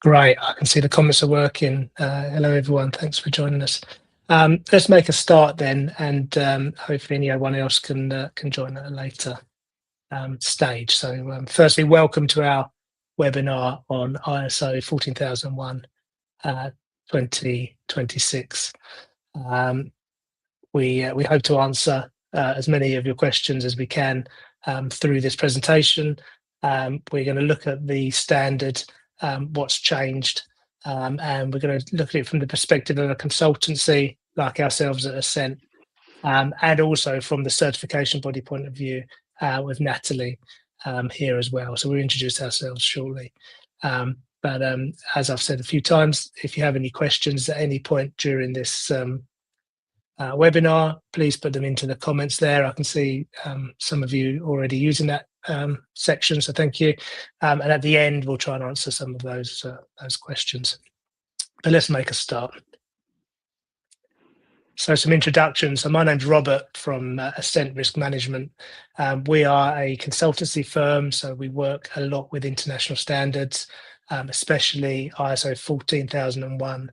Great. I can see the comments are working. Hello, everyone. Thanks for joining us. Let's make a start then, and hopefully anyone else can join at a later stage. So firstly, welcome to our webinar on ISO 14001 2026. We hope to answer as many of your questions as we can through this presentation. We're going to look at the standard, what's changed, and we're going to look at it from the perspective of a consultancy like ourselves at Assent, and also from the certification body point of view with Natalie here as well. So we'll introduce ourselves shortly. But as I've said a few times, if you have any questions at any point during this webinar, please put them into the comments there. I can see some of you already using that section, so thank you. And at the end, we'll try and answer some of those questions. But let's make a start. So some introductions. So my name's Robert from Assent Risk Management. We are a consultancy firm, so we work a lot with international standards, especially ISO 14001.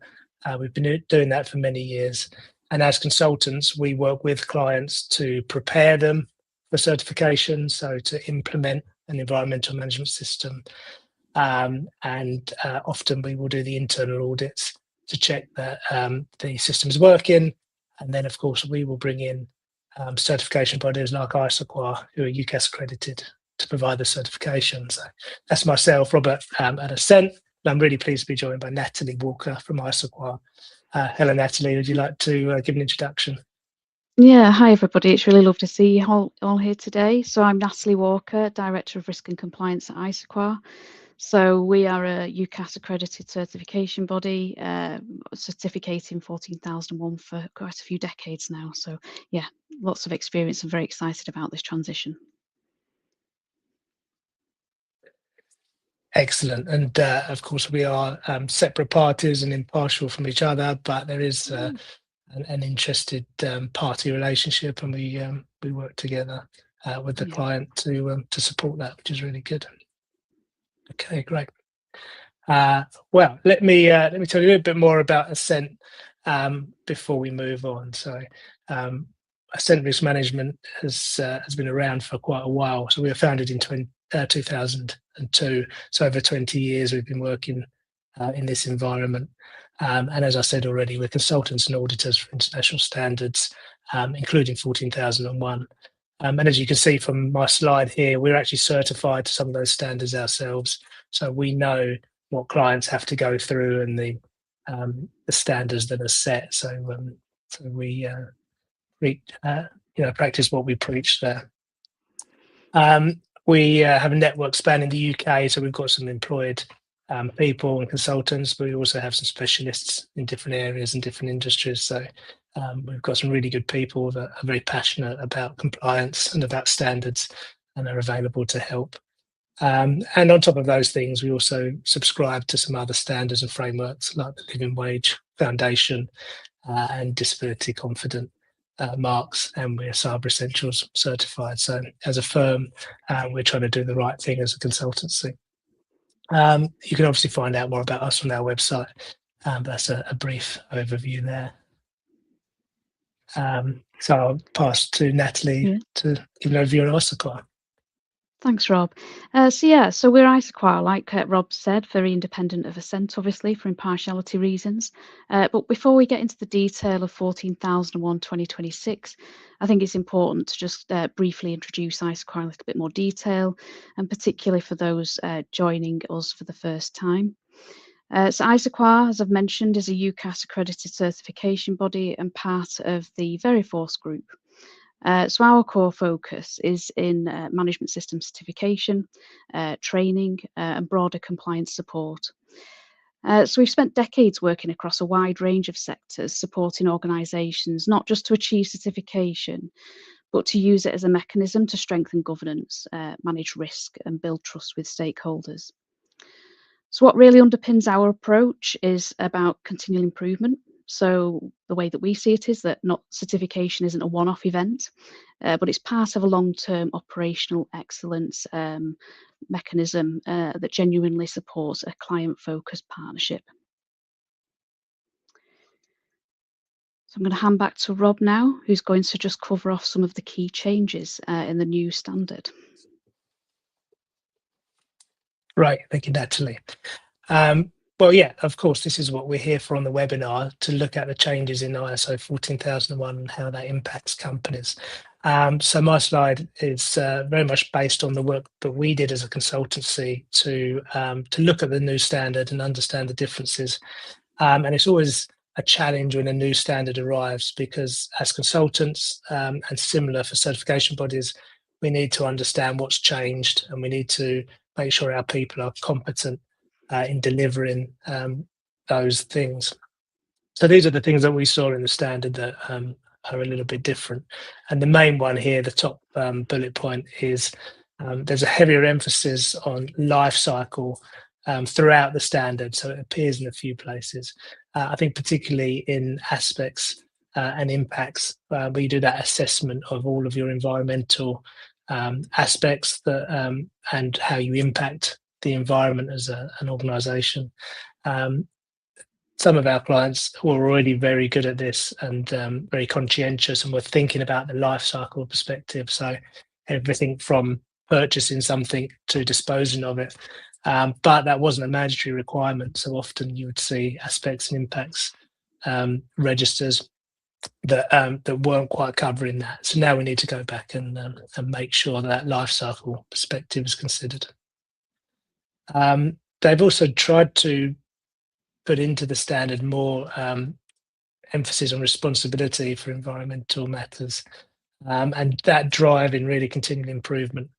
We've been doing that for many years. And as consultants, we work with clients to prepare them for certification, so to implement an environmental management system. And often we will do the internal audits to check that the system is working. And then, of course, we will bring in certification bodies like ISOQAR, who are UCAS accredited, to provide the certification. So that's myself, Robert, at Assent. And I'm really pleased to be joined by Natalie Walker from ISOQAR. Hello, Natalie. Would you like to give an introduction? Yeah, hi everybody. It's really lovely to see you all here today. So I'm Natalie Walker, Director of Risk and Compliance at ISOQAR. So we are a UCAS accredited certification body, certificating 14001 for quite a few decades now. So yeah, lots of experience and very excited about this transition. Excellent. And of course, we are separate parties and impartial from each other, but there is an interested party relationship, and we work together with the client to support that, which is really good. Okay, great. Well, let me tell you a little bit more about Assent before we move on. So, Assent Risk Management has been around for quite a while. So we were founded in 2002. So over 20 years we've been working in this environment. And as I said already, we're consultants and auditors for international standards, including 14001. And as you can see from my slide here, we're actually certified to some of those standards ourselves. So we know what clients have to go through and the standards that are set. So we practice what we preach there. We have a network spanning the UK, so we've got some employed people and consultants, but we also have some specialists in different areas and different industries. So we've got some really good people that are very passionate about compliance and about standards and are available to help. And on top of those things, we also subscribe to some other standards and frameworks like the Living Wage Foundation and Disability Confident marks, and we're Cyber Essentials certified. So as a firm, we're trying to do the right thing as a consultancy. You can obviously find out more about us on our website. That's a brief overview there. So I'll pass to Natalie to give an overview on ISOQAR. Thanks, Rob. So we're ISOQAR, like Rob said, very independent of Assent, obviously, for impartiality reasons. But before we get into the detail of 14001 2026, I think it's important to just briefly introduce ISOQAR in a little bit more detail, and particularly for those joining us for the first time. So ISOQAR, as I've mentioned, is a UCAS accredited certification body and part of the Veriforce group. So our core focus is in management system certification, training, and broader compliance support. So we've spent decades working across a wide range of sectors, supporting organisations not just to achieve certification, but to use it as a mechanism to strengthen governance, manage risk, and build trust with stakeholders. So what really underpins our approach is about continual improvement. So the way that we see it is that not certification isn't a one-off event, but it's part of a long-term operational excellence mechanism that genuinely supports a client-focused partnership. So I'm going to hand back to Rob now, who's going to just cover off some of the key changes in the new standard. Right, thank you, Natalie. Well, yeah, of course, this is what we're here for on the webinar, to look at the changes in ISO 14001 and how that impacts companies. So my slide is very much based on the work that we did as a consultancy to look at the new standard and understand the differences. And it's always a challenge when a new standard arrives, because as consultants, and similar for certification bodies, we need to understand what's changed, and we need to make sure our people are competent in delivering those things. So these are the things that we saw in the standard that are a little bit different. And the main one here, the top bullet point, is there's a heavier emphasis on life cycle throughout the standard. So it appears in a few places. I think particularly in aspects and impacts, where you do that assessment of all of your environmental aspects that and how you impact the environment as an organisation. Some of our clients were already very good at this and very conscientious, and were thinking about the life cycle perspective. So everything from purchasing something to disposing of it. But that wasn't a mandatory requirement. So often you would see aspects and impacts registers that weren't quite covering that. So now we need to go back and make sure that life cycle perspective is considered. They've also tried to put into the standard more emphasis on responsibility for environmental matters, and that drive in really continual improvement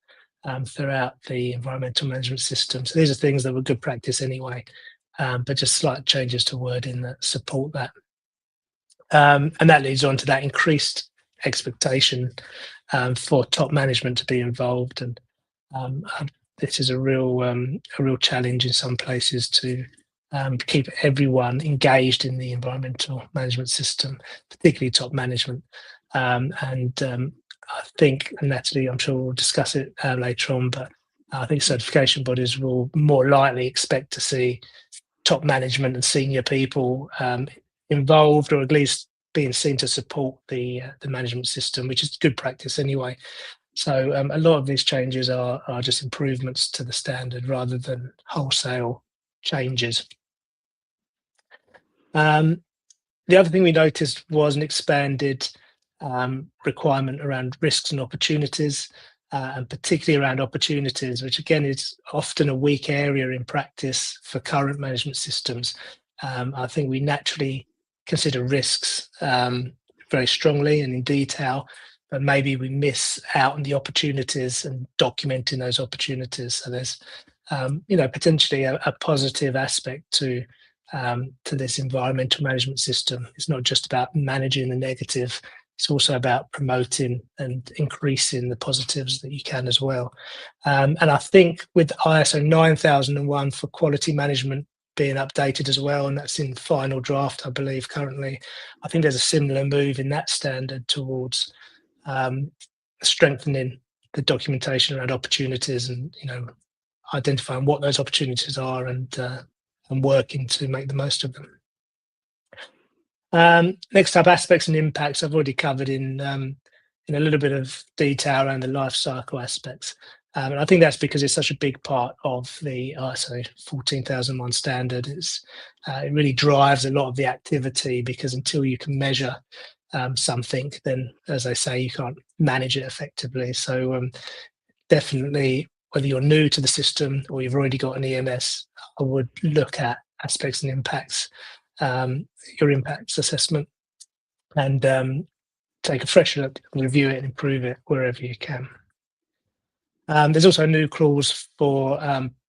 throughout the environmental management system. So these are things that were good practice anyway, but just slight changes to wording that support that. And that leads on to that increased expectation for top management to be involved. And this is a real challenge in some places to keep everyone engaged in the environmental management system, particularly top management. I think, and Natalie, I'm sure we'll discuss it later on, but I think certification bodies will more likely expect to see top management and senior people involved, or at least being seen to support the management system, which is good practice anyway. So a lot of these changes are just improvements to the standard rather than wholesale changes. The other thing we noticed was an expanded requirement around risks and opportunities, and particularly around opportunities, which again is often a weak area in practice for current management systems. I think we naturally consider risks very strongly and in detail, but maybe we miss out on the opportunities and documenting those opportunities. So there's potentially a positive aspect to this environmental management system. It's not just about managing the negative, it's also about promoting and increasing the positives that you can as well. And I think with ISO 9001 for quality management being updated as well, and that's in final draft, I believe, currently, I think there's a similar move in that standard towards strengthening the documentation around opportunities, and identifying what those opportunities are and working to make the most of them. Next up, aspects and impacts I've already covered in a little bit of detail around the life cycle aspects. And I think that's because it's such a big part of the ISO 14001 standard. It really drives a lot of the activity, because until you can measure something, then, as I say, you can't manage it effectively. So definitely, whether you're new to the system or you've already got an EMS, I would look at aspects and impacts, your impacts assessment, and take a fresh look, review it and improve it wherever you can. There's also a new clause for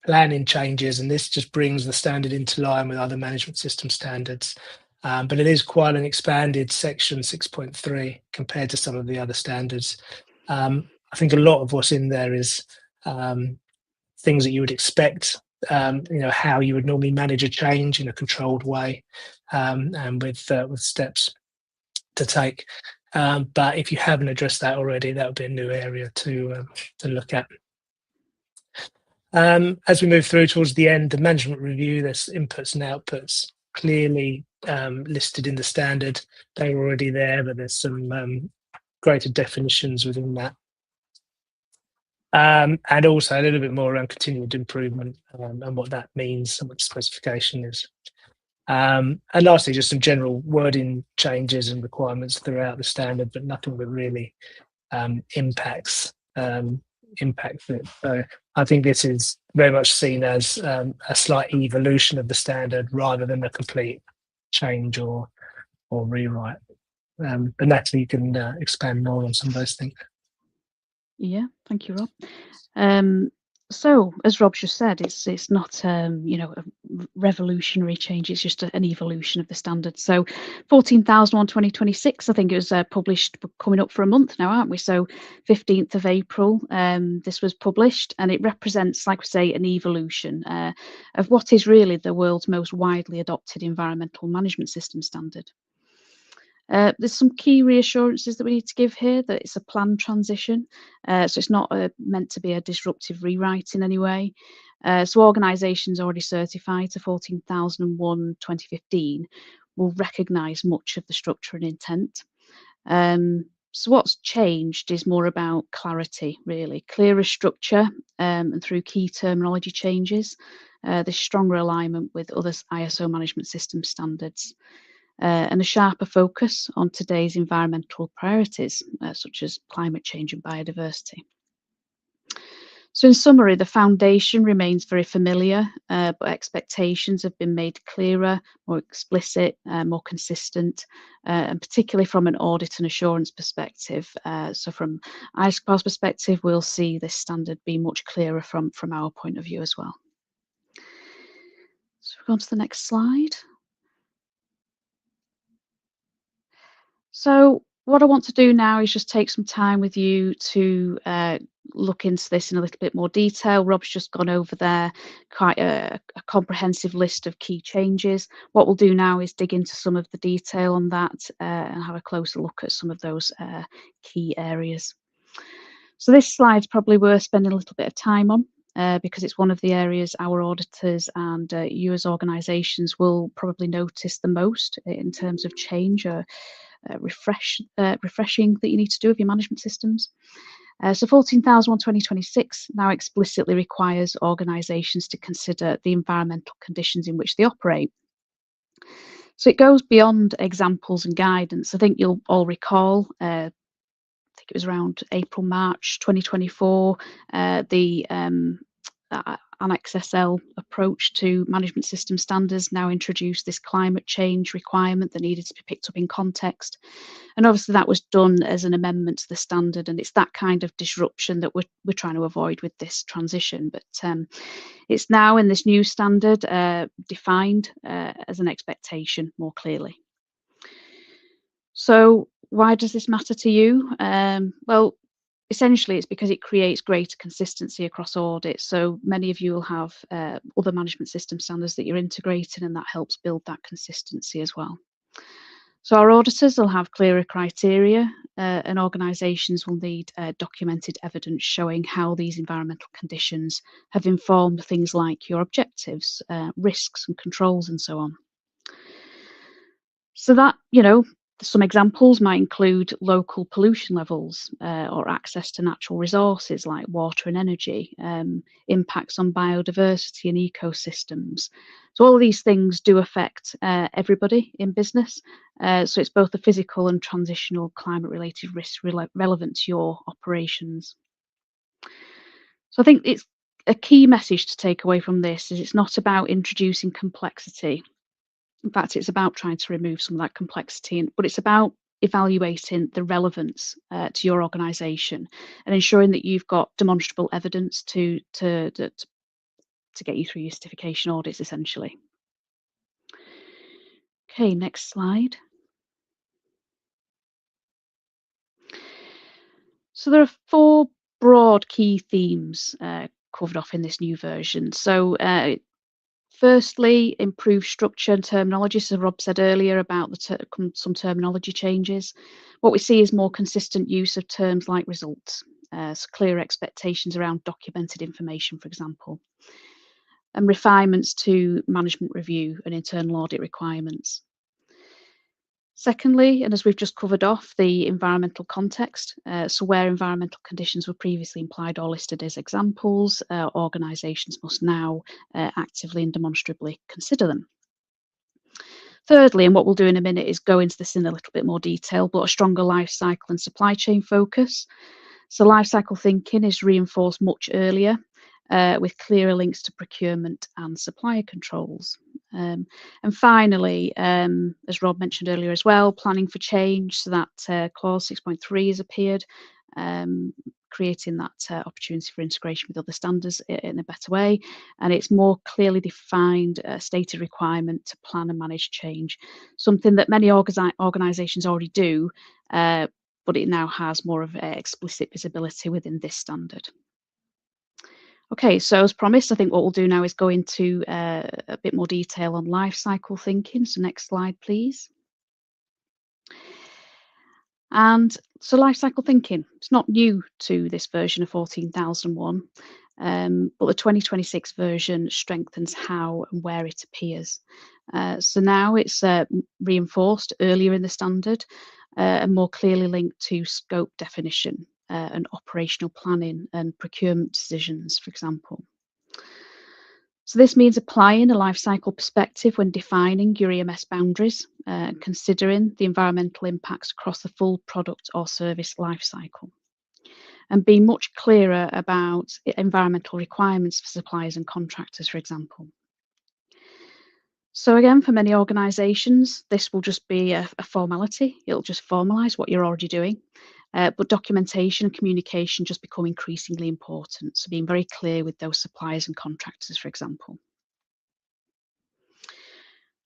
planning changes, and this just brings the standard into line with other management system standards. But it is quite an expanded section 6.3 compared to some of the other standards. I think a lot of what's in there is things that you would expect, how you would normally manage a change in a controlled way. and with steps to take. But if you haven't addressed that already, that would be a new area to look at. As we move through towards the end, the management review, there's inputs and outputs clearly listed in the standard. They're already there, but there's some greater definitions within that. And also a little bit more around continued improvement and what that means and what the specification is. And lastly, just some general wording changes and requirements throughout the standard, but nothing that really impacts it. So I think this is very much seen as a slight evolution of the standard rather than a complete change or rewrite. But Natalie, you can expand more on some of those things. Yeah, thank you, Rob. So, as Rob just said, it's not a revolutionary change. It's just an evolution of the standard. So, 14,001 2026. I think it was published, coming up for a month now, aren't we? So, 15th of April. This was published, and it represents, like we say, an evolution of what is really the world's most widely adopted environmental management system standard. There's some key reassurances that we need to give here, that it's a planned transition, so it's not meant to be a disruptive rewrite in any way. So organisations already certified to 14,001 2015 will recognise much of the structure and intent. So what's changed is more about clarity, really, clearer structure, and through key terminology changes, this stronger alignment with other ISO management system standards. And a sharper focus on today's environmental priorities, such as climate change and biodiversity. So in summary, the foundation remains very familiar, but expectations have been made clearer, more explicit, more consistent, and particularly from an audit and assurance perspective. So from ISOQAR's perspective, we'll see this standard be much clearer from our point of view as well. So we'll go on to the next slide. So what I want to do now is just take some time with you to look into this in a little bit more detail. Rob's just gone over there, quite a comprehensive list of key changes. What we'll do now is dig into some of the detail on that and have a closer look at some of those key areas. So this slide's probably worth spending a little bit of time on because it's one of the areas our auditors and you as organisations will probably notice the most in terms of change or refreshing that you need to do with your management systems. So 14,001 2026 now explicitly requires organisations to consider the environmental conditions in which they operate. So it goes beyond examples and guidance. I think you'll all recall, I think it was around April, March 2024, the Annex SL approach to management system standards now introduced this climate change requirement that needed to be picked up in context. And obviously that was done as an amendment to the standard, and it's that kind of disruption that we're trying to avoid with this transition. But it's now in this new standard defined as an expectation more clearly. So why does this matter to you? Well, essentially, it's because it creates greater consistency across audits. So many of you will have other management system standards that you're integrating, and that helps build that consistency as well. So our auditors will have clearer criteria, and organisations will need documented evidence showing how these environmental conditions have informed things like your objectives, risks and controls and so on. So that, some examples might include local pollution levels or access to natural resources like water and energy, impacts on biodiversity and ecosystems. So all of these things do affect everybody in business. So it's both the physical and transitional climate-related risks relevant to your operations. So I think it's a key message to take away from this is it's not about introducing complexity. In fact, it's about trying to remove some of that complexity, but it's about evaluating the relevance to your organisation and ensuring that you've got demonstrable evidence to get you through your certification audits, essentially. Okay, next slide. So there are 4 broad key themes covered off in this new version. So Firstly, improve structure and terminology. So Rob said earlier about some terminology changes. What we see is more consistent use of terms like results, so clear expectations around documented information, for example, and refinements to management review and internal audit requirements. Secondly, and as we've just covered off, the environmental context. So where environmental conditions were previously implied or listed as examples, organisations must now actively and demonstrably consider them. Thirdly, and what we'll do in a minute is go into this in a little bit more detail, but a stronger life cycle and supply chain focus. So life cycle thinking is reinforced much earlier with clearer links to procurement and supplier controls. And finally, as Rob mentioned earlier as well, planning for change. So that clause 6.3 has appeared, creating that opportunity for integration with other standards in a better way. And it's more clearly defined stated requirement to plan and manage change, something that many organisations already do, but it now has more of explicit visibility within this standard. Okay, so as promised, I think what we'll do now is go into a bit more detail on life cycle thinking. So next slide, please. And so life cycle thinking, it's not new to this version of 14,001, but the 2026 version strengthens how and where it appears. So now it's reinforced earlier in the standard and more clearly linked to scope definition and operational planning and procurement decisions, for example. So this means applying a life cycle perspective when defining your EMS boundaries, considering the environmental impacts across the full product or service life cycle, and being much clearer about environmental requirements for suppliers and contractors, for example. So again, for many organisations, this will just be a formality. It'll just formalise what you're already doing. But documentation and communication just become increasingly important. So being very clear with those suppliers and contractors, for example.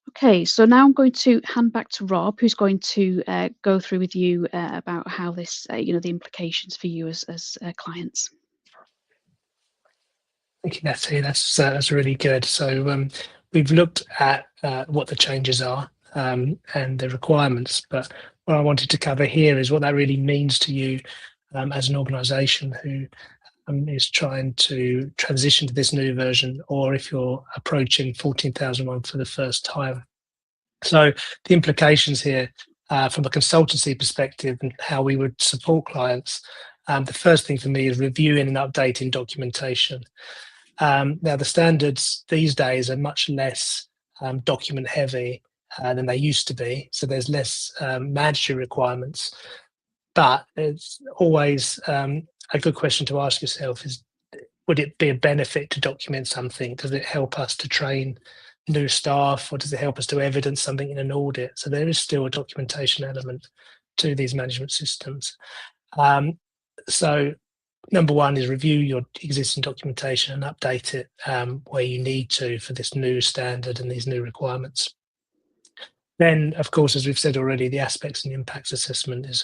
Okay, so now I'm going to hand back to Rob, who's going to go through with you about how this, the implications for you as clients. Thank you, Natty. That's really good. So we've looked at what the changes are and the requirements, but what I wanted to cover here is what that really means to you as an organisation who is trying to transition to this new version, or if you're approaching 14,001 for the first time. So the implications here from a consultancy perspective and how we would support clients, the first thing for me is reviewing and updating documentation. Now, the standards these days are much less document heavy than they used to be. So there's less mandatory requirements, but it's always a good question to ask yourself is, would it be a benefit to document something? Does it help us to train new staff, or does it help us to evidence something in an audit? So there is still a documentation element to these management systems. So number one is review your existing documentation and update it where you need to for this new standard and these new requirements. Then, of course, as we've said already, the aspects and impacts assessment is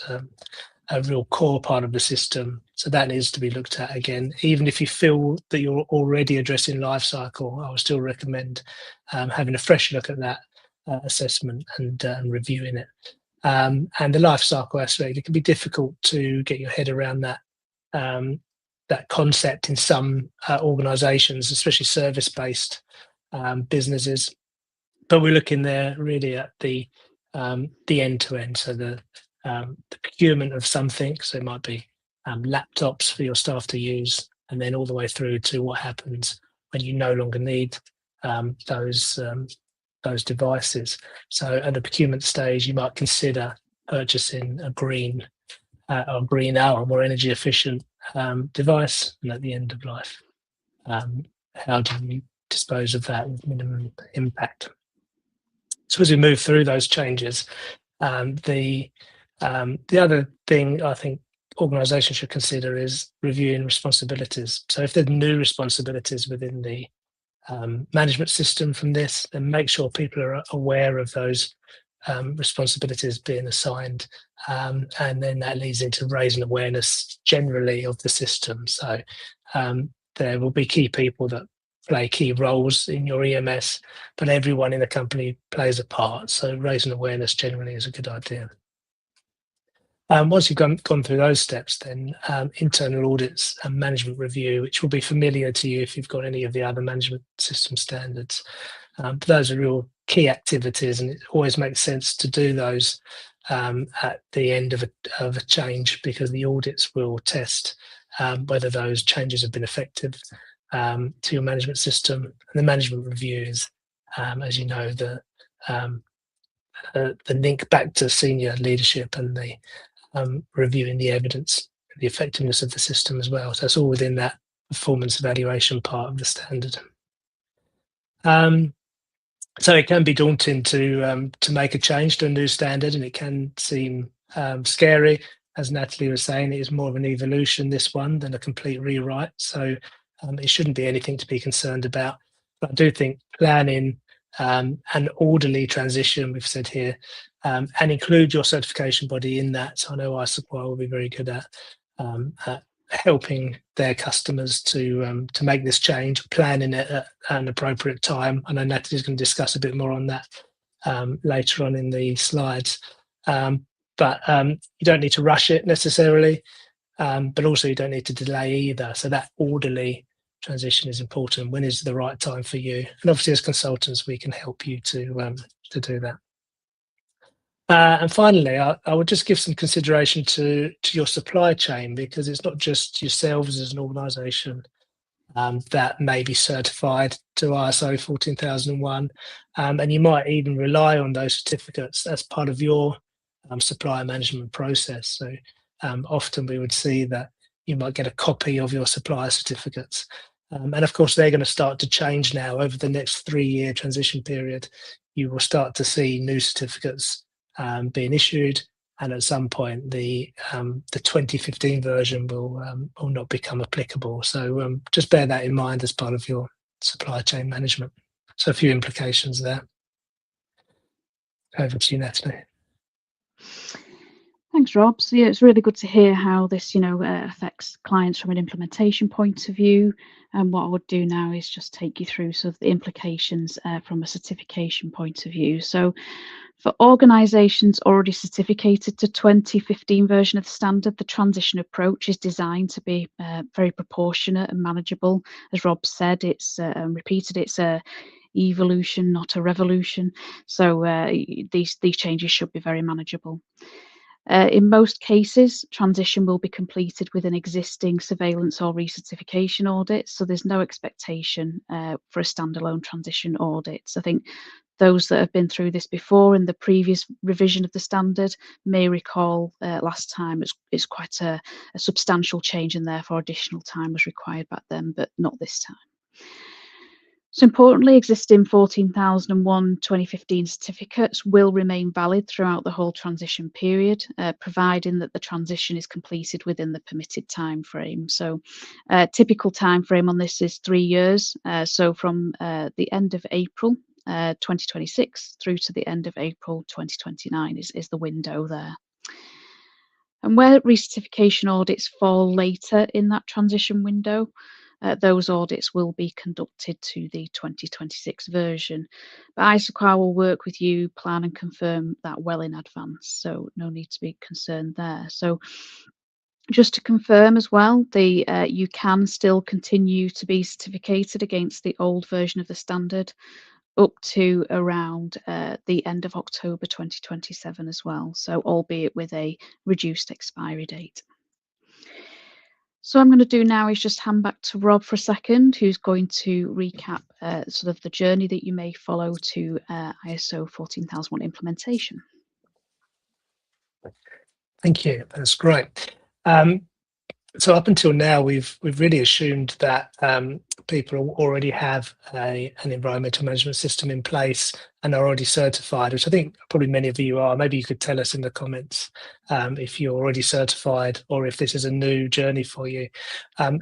a real core part of the system. So that needs to be looked at again. Even if you feel that you're already addressing life cycle, I would still recommend having a fresh look at that assessment and reviewing it. And the life cycle aspect, it can be difficult to get your head around that that concept in some organisations, especially service-based businesses. But we're looking there really at the end-to-end, so the procurement of something. So it might be laptops for your staff to use, and then all the way through to what happens when you no longer need those devices. So at the procurement stage, you might consider purchasing a greener or more energy efficient device, and at the end of life, how do you dispose of that with minimum impact? So as we move through those changes, the other thing I think organisations should consider is reviewing responsibilities. So if there's new responsibilities within the management system from this, then make sure people are aware of those responsibilities being assigned, and then that leads into raising awareness generally of the system. So there will be key people that play key roles in your EMS, but everyone in the company plays a part. So raising awareness generally is a good idea. Once you've gone through those steps, then internal audits and management review, which will be familiar to you if you've got any of the other management system standards. But those are real key activities, and it always makes sense to do those at the end of a change, because the audits will test whether those changes have been effective to your management system. And the management reviews, as you know, the link back to senior leadership and the reviewing the evidence, the effectiveness of the system as well. So it's all within that performance evaluation part of the standard. So it can be daunting to make a change to a new standard, and it can seem scary. As Natalie was saying, it is more of an evolution, this one, than a complete rewrite. So it shouldn't be anything to be concerned about. But I do think planning an orderly transition, we've said here, and include your certification body in that. So I know ISOQAR will be very good at helping their customers to make this change, planning it at an appropriate time. I know Natalie's going to discuss a bit more on that later on in the slides. But you don't need to rush it necessarily, but also you don't need to delay either. So that orderly transition is important. When is the right time for you? And obviously, as consultants, we can help you to do that. And finally, I would just give some consideration to your supply chain, because it's not just yourselves as an organisation that may be certified to ISO 14001, and you might even rely on those certificates as part of your supplier management process. So often we would see that you might get a copy of your supplier certificates. And of course, they're going to start to change now over the next 3-year transition period. You will start to see new certificates being issued, and at some point the 2015 version will not become applicable. So just bear that in mind as part of your supply chain management. So a few implications there. Over to you, Natalie. Thanks, Rob. So yeah, it's really good to hear how this, affects clients from an implementation point of view. And what I would do now is just take you through sort of the implications from a certification point of view. So for organisations already certificated to 2015 version of the standard, the transition approach is designed to be very proportionate and manageable. As Rob said, it's repeated, it's a evolution, not a revolution. So these changes should be very manageable. In most cases, transition will be completed with an existing surveillance or recertification audit, so there's no expectation for a standalone transition audit. So I think those that have been through this before in the previous revision of the standard may recall last time it's quite a substantial change, and therefore additional time was required back then, but not this time. So importantly, existing 14001 2015 certificates will remain valid throughout the whole transition period, providing that the transition is completed within the permitted time frame. So typical time frame on this is 3 years. So from the end of April 2026 through to the end of April 2029 is the window there. And where recertification audits fall later in that transition window, those audits will be conducted to the 2026 version. But ISOQAR will work with you, plan and confirm that well in advance, so no need to be concerned there. So just to confirm as well, you can still continue to be certificated against the old version of the standard up to around the end of October 2027 as well, so albeit with a reduced expiry date. So what I'm going to do now is just hand back to Rob for a second, who's going to recap sort of the journey that you may follow to ISO 14001 implementation. Thank you. That's great. So up until now, we've really assumed that people already have an environmental management system in place and are already certified, which I think probably many of you are. Maybe you could tell us in the comments if you're already certified or if this is a new journey for you.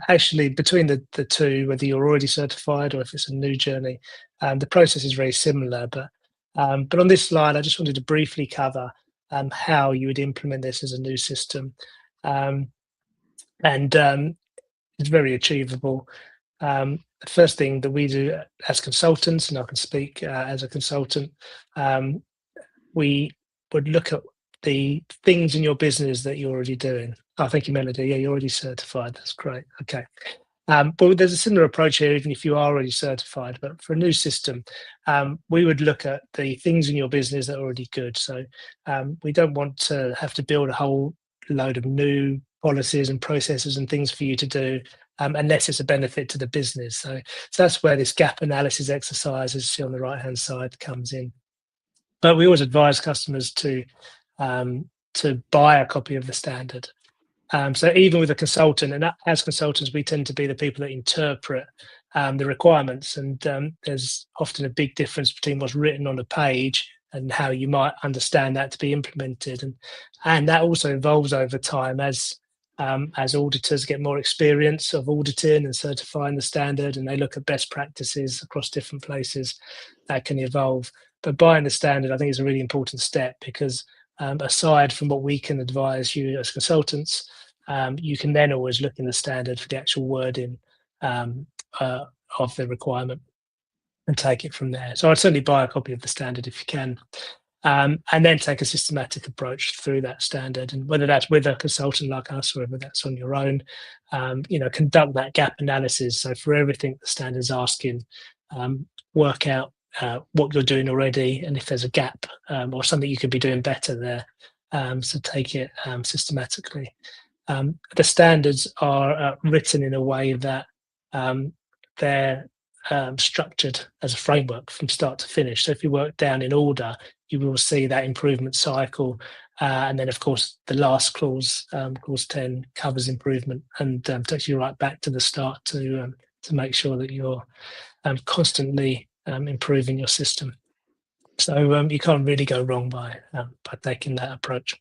Actually, between the two, whether you're already certified or if it's a new journey, the process is very similar. But on this slide, I just wanted to briefly cover how you would implement this as a new system. And it's very achievable. the first thing that we do as consultants, and I can speak as a consultant, we would look at the things in your business that you're already doing. Oh, thank you, Melody. Yeah, you're already certified. That's great. Okay. But there's a similar approach here, even if you are already certified. But for a new system, we would look at the things in your business that are already good. So we don't want to have to build a whole load of new policies and processes and things for you to do unless it's a benefit to the business. So that's where this gap analysis exercise, as you see on the right-hand side, comes in. But we always advise customers to buy a copy of the standard. So even with a consultant, and as consultants, we tend to be the people that interpret the requirements, and there's often a big difference between what's written on a page and how you might understand that to be implemented, and that also evolves over time as auditors get more experience of auditing and certifying the standard, and they look at best practices across different places. That can evolve. But buying the standard, I think, is a really important step, because aside from what we can advise you as consultants, you can then always look in the standard for the actual wording of the requirement and take it from there. So I'd certainly buy a copy of the standard if you can, and then take a systematic approach through that standard. And whether that's with a consultant like us or whether that's on your own, conduct that gap analysis. So for everything the standard's asking, work out what you're doing already, and if there's a gap or something you could be doing better there. So take it systematically. The standards are written in a way that they're structured as a framework from start to finish. So if you work down in order, you will see that improvement cycle. And then, of course, the last clause, clause 10, covers improvement and takes you right back to the start to make sure that you're constantly improving your system. So you can't really go wrong by taking that approach.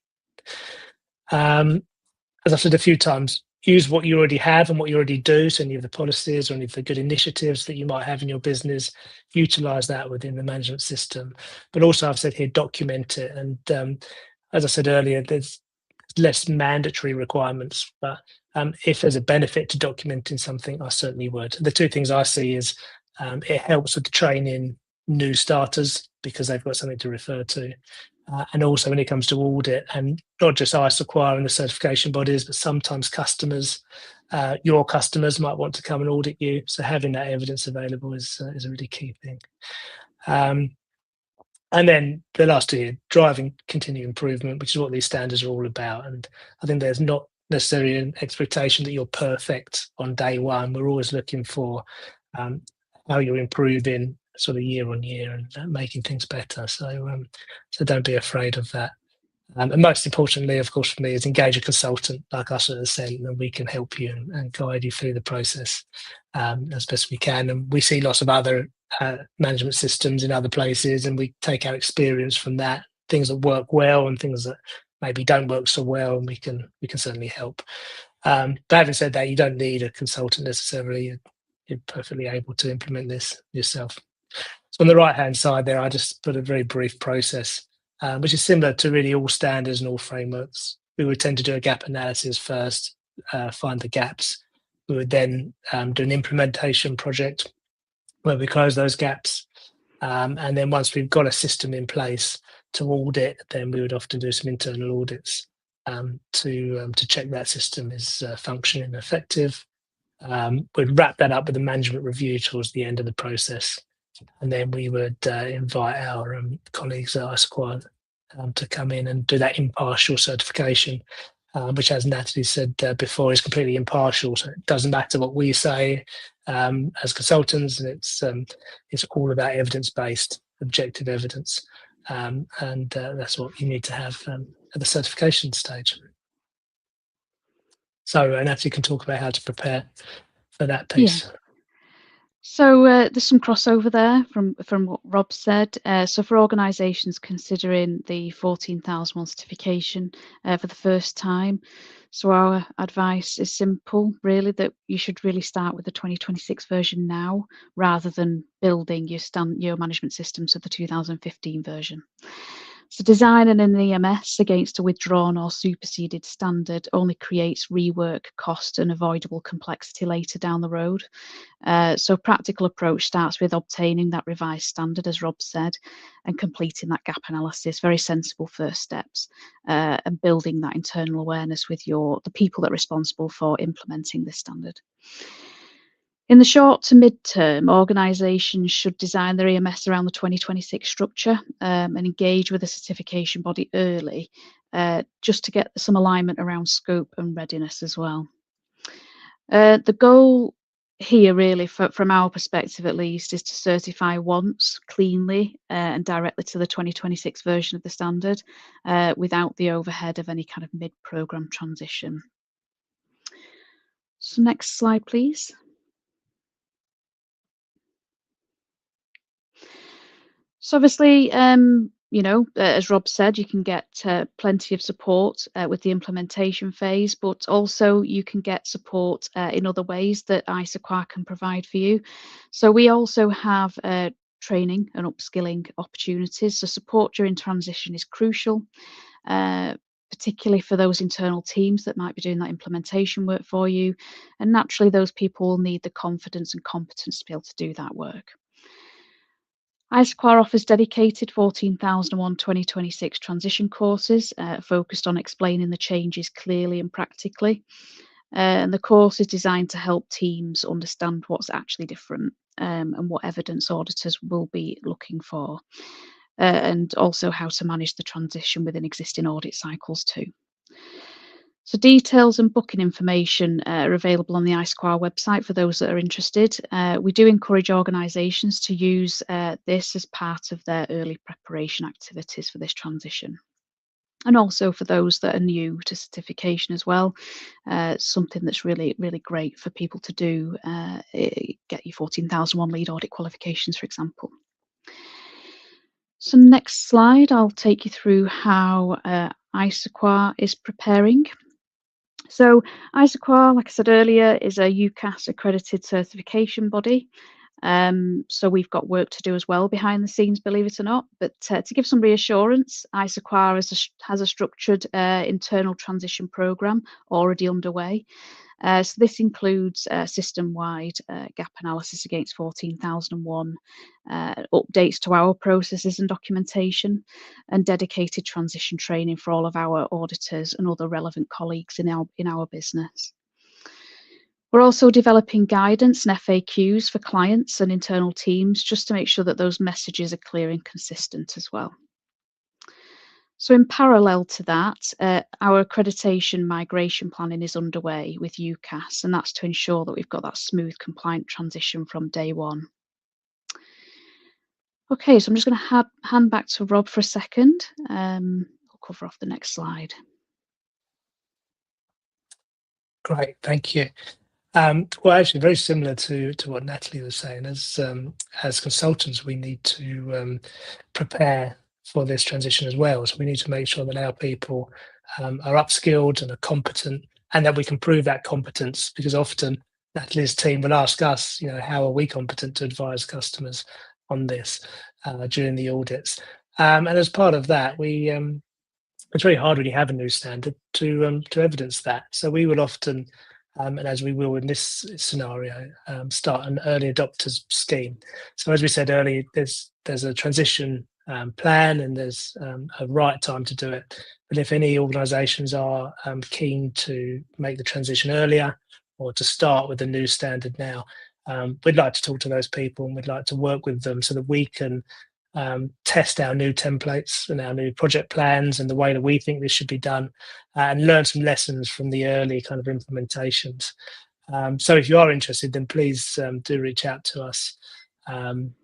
As I've said a few times, use what you already have and what you already do. So any of the policies or any of the good initiatives that you might have in your business, utilize that within the management system. But also, I've said here, document it. And as I said earlier, there's less mandatory requirements, but if there's a benefit to documenting something, I certainly would. The two things I see is it helps with training new starters because they've got something to refer to. And also when it comes to audit, and not just ISOQAR and the certification bodies, but sometimes customers, your customers might want to come and audit you. So having that evidence available is a really key thing. And then the last two here, driving continued improvement, which is what these standards are all about. And I think there's not necessarily an expectation that you're perfect on day one. We're always looking for how you're improving sort of year on year and making things better. So don't be afraid of that. And most importantly, of course, for me, is engage a consultant like us at Assent, and we can help you and guide you through the process as best we can. And we see lots of other management systems in other places, and we take our experience from that, things that work well and things that maybe don't work so well, and we can certainly help. But having said that, you don't need a consultant necessarily. You're perfectly able to implement this yourself. So on the right-hand side there, I just put a very brief process, which is similar to really all standards and all frameworks. We would tend to do a gap analysis first, find the gaps. We would then do an implementation project where we close those gaps. And then once we've got a system in place to audit, then we would often do some internal audits to check that system is functioning and effective. We'd wrap that up with a management review towards the end of the process. And then we would invite our colleagues at ISOQAR to come in and do that impartial certification, which, as Natalie said before, is completely impartial. So it doesn't matter what we say as consultants, and it's all about evidence-based, objective evidence, and that's what you need to have at the certification stage. So Natalie can talk about how to prepare for that piece. Yeah. So there's some crossover there from what Rob said. So for organisations considering the 14,001 certification for the first time, so our advice is simple, really, that you should really start with the 2026 version now, rather than building your management systems with the 2015 version. So designing an EMS against a withdrawn or superseded standard only creates rework, cost and avoidable complexity later down the road. So practical approach starts with obtaining that revised standard, as Rob said, and completing that gap analysis, very sensible first steps, and building that internal awareness with the people that are responsible for implementing this standard. In the short to mid-term, organisations should design their EMS around the 2026 structure and engage with the certification body early, just to get some alignment around scope and readiness as well. The goal here really, from our perspective at least, is to certify once, cleanly and directly to the 2026 version of the standard without the overhead of any kind of mid-programme transition. So next slide, please. So obviously, as Rob said, you can get plenty of support with the implementation phase, but also you can get support in other ways that ISOQAR can provide for you. So we also have training and upskilling opportunities. So support during transition is crucial, particularly for those internal teams that might be doing that implementation work for you. And naturally, those people will need the confidence and competence to be able to do that work. ISOQAR offers dedicated 14,001 2026 transition courses focused on explaining the changes clearly and practically. And the course is designed to help teams understand what's actually different and what evidence auditors will be looking for, and also how to manage the transition within existing audit cycles too. So details and booking information are available on the ISOQAR website for those that are interested. We do encourage organisations to use this as part of their early preparation activities for this transition. And also for those that are new to certification as well, something that's really, really great for people to do, get your 14,001 lead audit qualifications, for example. So next slide, I'll take you through how ISOQAR is preparing. So ISOQAR, like I said earlier, is a UCAS accredited certification body. So we've got work to do as well behind the scenes, believe it or not. But to give some reassurance, ISOQAR has a structured internal transition programme already underway. So this includes system-wide gap analysis against 14,001, updates to our processes and documentation, and dedicated transition training for all of our auditors and other relevant colleagues in our business. We're also developing guidance and FAQs for clients and internal teams just to make sure that those messages are clear and consistent as well. So in parallel to that, our accreditation migration planning is underway with UCAS, and that's to ensure that we've got that smooth, compliant transition from day one. Okay, so I'm just going to hand back to Rob for a second. I'll cover off the next slide. Great, thank you. Well, actually, very similar to what Natalie was saying. As consultants, we need to prepare for this transition as well. So we need to make sure that our people are upskilled and are competent, and that we can prove that competence. Because often Natalie's team will ask us, how are we competent to advise customers on this during the audits? And as part of that, it's very hard when you have a new standard to evidence that. So we will often, and as we will in this scenario, start an early adopters scheme. So as we said earlier, there's a transition plan, and there's a right time to do it. But if any organisations are keen to make the transition earlier or to start with a new standard now, we'd like to talk to those people, and we'd like to work with them so that we can test our new templates and our new project plans and the way that we think this should be done, and learn some lessons from the early kind of implementations. So if you are interested, then please do reach out to us, and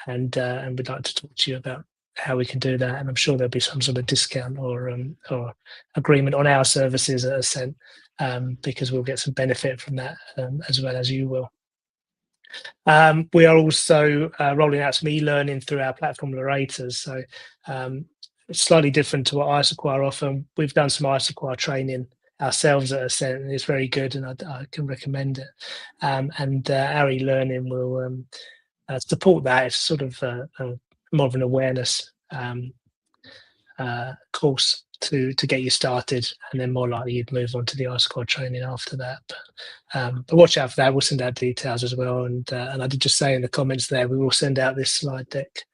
we'd like to talk to you about how we can do that. And I'm sure there'll be some sort of discount or agreement on our services at Assent, because we'll get some benefit from that as well as you will. We are also rolling out some e-learning through our platform Larators. So it's slightly different to what ISOQAR offer. We've done some ISOQAR training ourselves at Assent, and it's very good, and I can recommend it. And our e-learning will support that. It's sort of more of an awareness course to get you started, and then more likely you'd move on to the ISOQAR training after that. But watch out for that. We'll send out details as well, and I did just say in the comments there, we will send out this slide deck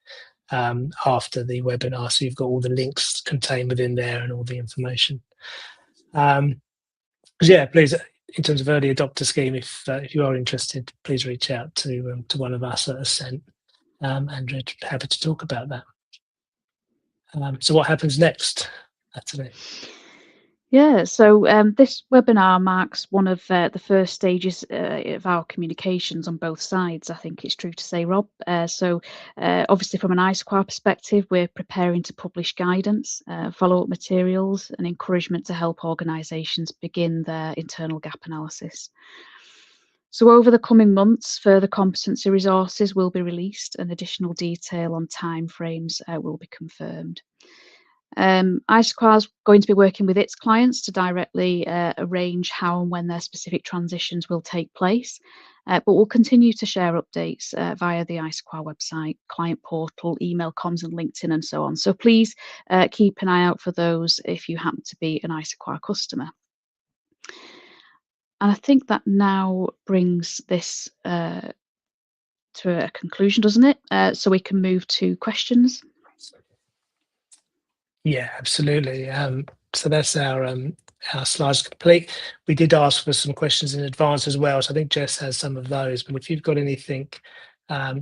after the webinar, so you've got all the links contained within there and all the information. Yeah, please, in terms of early adopter scheme, if you are interested, please reach out to one of us at Assent, and we're happy to talk about that. So what happens next, Natalie? Yeah, so this webinar marks one of the first stages of our communications on both sides, I think it's true to say, Rob. So obviously from an ISOQAR perspective, we're preparing to publish guidance, follow-up materials and encouragement to help organisations begin their internal gap analysis. So over the coming months, further competency resources will be released and additional detail on timeframes will be confirmed. ISOQAR is going to be working with its clients to directly arrange how and when their specific transitions will take place, but we'll continue to share updates via the ISOQAR website, client portal, email comms and LinkedIn and so on. So please keep an eye out for those if you happen to be an ISOQAR customer. And I think that now brings this to a conclusion, doesn't it? So we can move to questions. Yeah, absolutely. So that's our slides complete. We did ask for some questions in advance as well, so I think Jess has some of those. But if you've got anything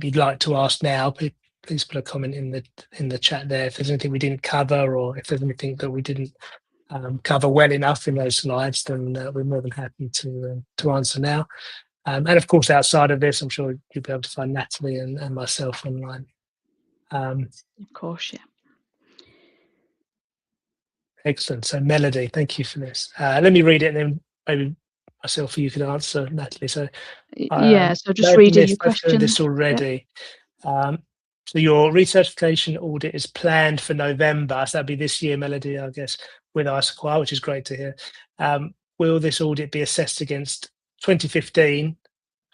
you'd like to ask now, please put a comment in the chat there. If there's anything we didn't cover, or if there's anything that we didn't cover well enough in those slides, then we're more than happy to answer now. And of course, outside of this, I'm sure you'll be able to find Natalie and myself online. Of course, yeah. Excellent. So Melody, thank you for this. Let me read it, and then maybe myself or you could answer, Natalie. So yeah, so just reading your question. I've heard this already. Yeah. So your recertification audit is planned for November. So that'd be this year, Melody, I guess, with ISOQAR, which is great to hear. Will this audit be assessed against 2015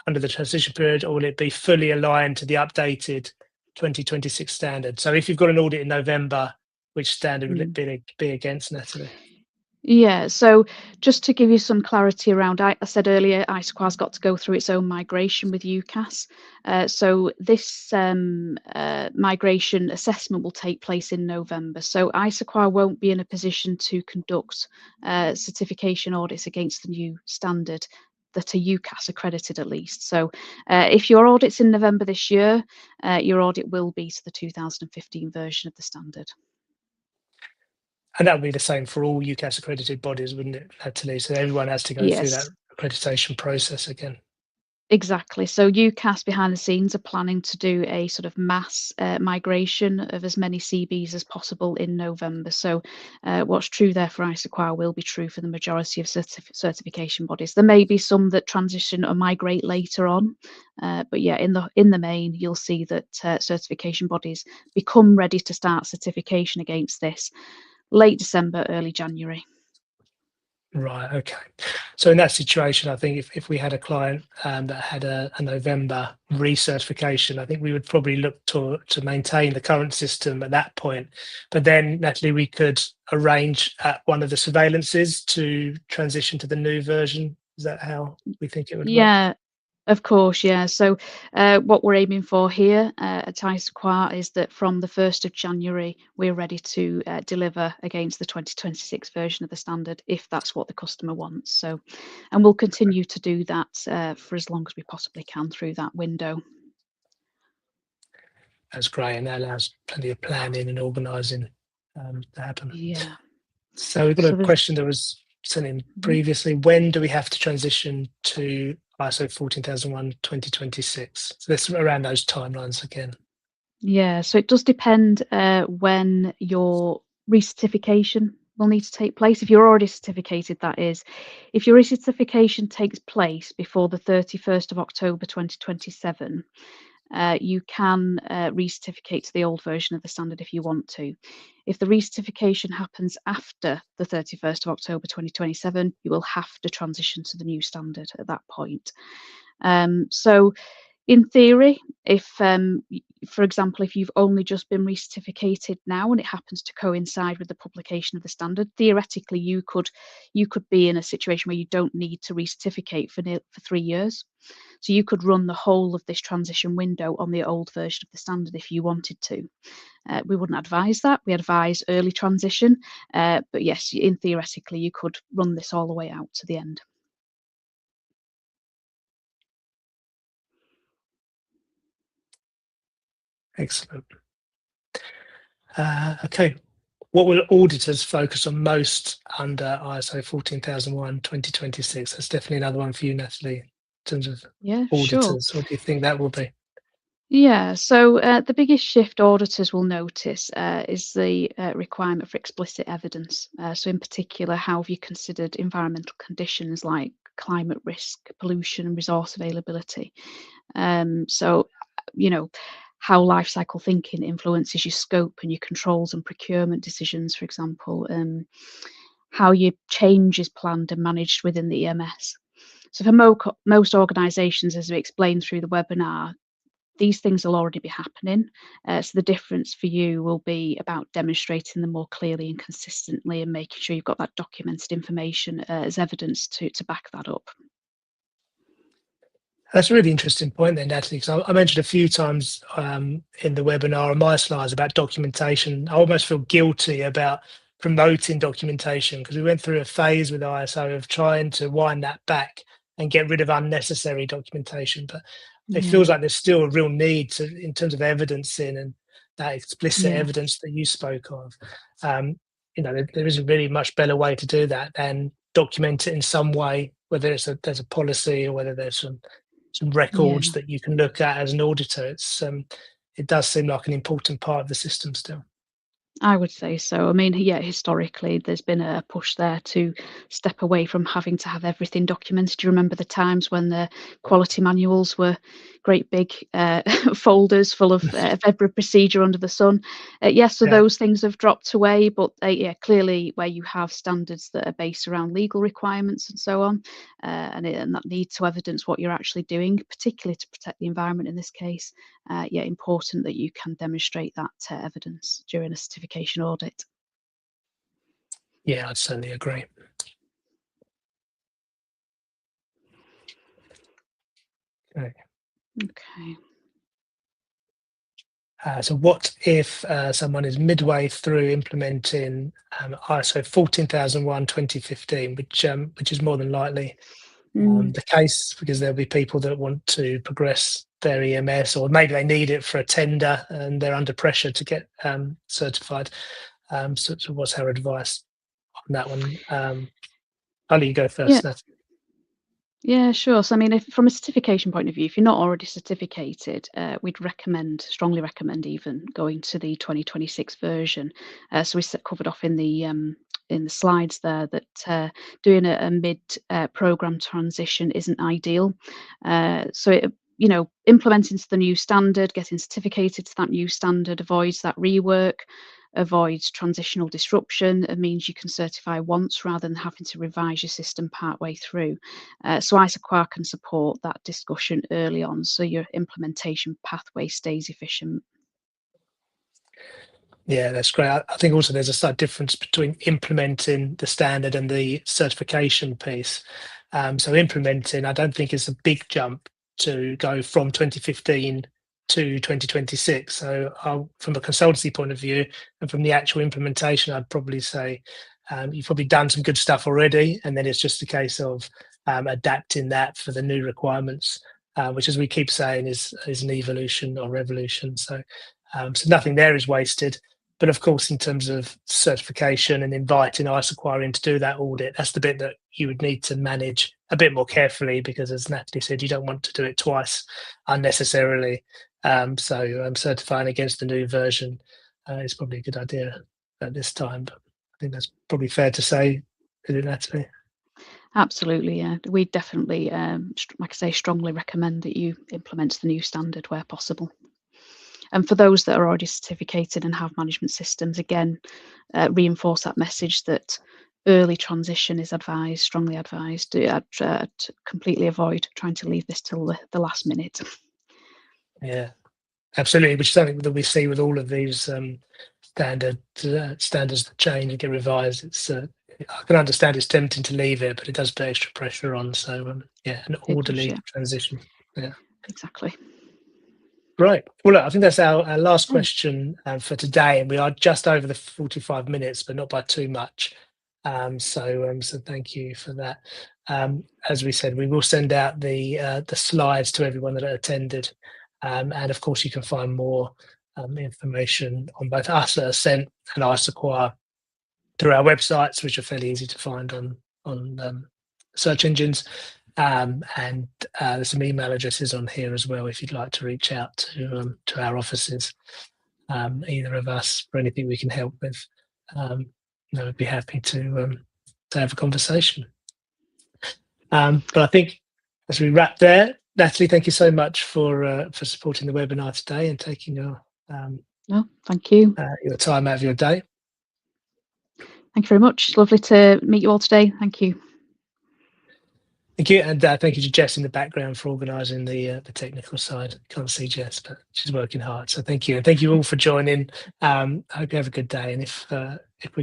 under the transition period, or will it be fully aligned to the updated 2026 standard? So if you've got an audit in November, which standard will it be against, Natalie? Yeah, so just to give you some clarity around, I said earlier, ISOQAR's got to go through its own migration with UCAS. So this migration assessment will take place in November. So ISOQAR won't be in a position to conduct certification audits against the new standard that are UCAS accredited at least. So if your audit's in November this year, your audit will be to the 2015 version of the standard. And that would be the same for all UCAS accredited bodies, wouldn't it, Natalie? So everyone has to go through that accreditation process again. Exactly. So UCAS behind the scenes are planning to do a sort of mass migration of as many CBs as possible in November. So what's true there for ISOQAR will be true for the majority of certification bodies. There may be some that transition or migrate later on, but yeah, in the main, you'll see that certification bodies become ready to start certification against this late December, early January. Right, okay. So in that situation, I think if we had a client that had a November recertification, I think we would probably look to maintain the current system at that point. But then, Natalie, we could arrange at one of the surveillances to transition to the new version. Is that how we think it would work? Yeah. Of course, yeah. So what we're aiming for here at ISOQAR is that from the 1st of January, we're ready to deliver against the 2026 version of the standard, if that's what the customer wants. So, and we'll continue to do that for as long as we possibly can through that window. That's great, and that allows plenty of planning and organising to happen. Yeah. So we've got a question that was sent in previously. When do we have to transition to ISO 14001 2026? So this around those timelines again. Yeah, so it does depend when your recertification will need to take place. If you're already certificated, that is. If your recertification takes place before the 31st of October 2027, you can recertificate to the old version of the standard if you want to. If the recertification happens after the 31st of October 2027, you will have to transition to the new standard at that point. So In theory, if, for example, if you've only just been recertificated now and it happens to coincide with the publication of the standard, theoretically you could be in a situation where you don't need to recertificate for 3 years. So you could run the whole of this transition window on the old version of the standard if you wanted to. We wouldn't advise that. We advise early transition, but yes, in theoretically you could run this all the way out to the end. Excellent. Okay. What will auditors focus on most under ISO 14001:2026? That's definitely another one for you, Natalie, in terms of Yeah, sure. auditors. What do you think that will be? Yeah, so the biggest shift auditors will notice is the requirement for explicit evidence. So, in particular, how have you considered environmental conditions like climate risk, pollution, and resource availability? So, you know, how life cycle thinking influences your scope and your controls and procurement decisions, for example, how your change is planned and managed within the EMS. So, for most organisations, as we explained through the webinar, these things will already be happening. So the difference for you will be about demonstrating them more clearly and consistently and making sure you've got that documented information as evidence to back that up. That's a really interesting point there, Natalie, because I mentioned a few times in the webinar on my slides about documentation. I almost feel guilty about promoting documentation because we went through a phase with ISO of trying to wind that back and get rid of unnecessary documentation. But it Yeah, feels like there's still a real need to, in terms of evidencing and that explicit yeah, evidence that you spoke of. There isn't really much better way to do that than document it in some way, whether there's a policy or whether there's some yeah. records that you can look at as an auditor. It does seem like an important part of the system still. I would say so. I mean, yeah, historically, there's been a push there to step away from having to have everything documented. Do you remember the times when the quality manuals were great big folders full of every procedure under the sun? Yes, so Yeah, those things have dropped away, but yeah, clearly where you have standards that are based around legal requirements and so on, and that need to evidence what you're actually doing, particularly to protect the environment in this case, yeah, important that you can demonstrate that evidence during a certification audit. yeah, I'd certainly agree. Okay. Okay. So what if someone is midway through implementing ISO 14001:2015, which is more than likely Mm, the case, because there'll be people that want to progress their EMS, or maybe they need it for a tender and they're under pressure to get certified. So what's our advice on that one? I'll let you go yeah. first, Nat. Yeah, sure. So, I mean, if from a certification point of view, if you're not already certificated, we'd strongly recommend even going to the 2026 version. So covered off in the slides there that doing a mid program transition isn't ideal. Implementing to the new standard, getting certificated to that new standard avoids that rework, avoids transitional disruption. It means you can certify once rather than having to revise your system part way through. So ISOQAR can support that discussion early on so your implementation pathway stays efficient. Yeah, that's great. I think also there's a slight difference between implementing the standard and the certification piece. So implementing, I don't think is a big jump to go from 2015 to 2026. So from a consultancy point of view and from the actual implementation, I'd probably say you've probably done some good stuff already, and then it's just a case of adapting that for the new requirements, which, as we keep saying, is an evolution or revolution. So nothing there is wasted. But of course, in terms of certification and inviting ISOQAR in to do that audit, that's the bit that you would need to manage a bit more carefully, because as Natalie said, you don't want to do it twice unnecessarily. So certifying against the new version is probably a good idea at this time. But I think that's probably fair to say, is it, Natalie? Absolutely, yeah. We definitely, like I say, strongly recommend that you implement the new standard where possible. And for those that are already certificated and have management systems, again, reinforce that message that early transition is advised, strongly advised. To completely avoid trying to leave this till the last minute. Yeah, absolutely. Which is something that we see with all of these standards that change and get revised. It's I can understand it's tempting to leave it, but it does put extra pressure on. So yeah, an It does, orderly yeah, transition. Yeah. exactly. Right. Well, look, I think that's our last Okay. question for today, and we are just over the 45 minutes, but not by too much. So thank you for that. As we said, we will send out the slides to everyone that attended, and of course, you can find more information on both us at Assent and ISOQAR through our websites, which are fairly easy to find on search engines. And there's some email addresses on here as well if you'd like to reach out to our offices, either of us, for anything we can help with. I would be happy to have a conversation. But I think as we wrap there, Natalie, thank you so much for supporting the webinar today and taking No, thank you. your time out of your day. Thank you very much. Lovely to meet you all today. Thank you. Thank you, and thank you to Jess in the background for organising the technical side. Can't see Jess, but she's working hard. So thank you, and thank you all for joining. I hope you have a good day, and if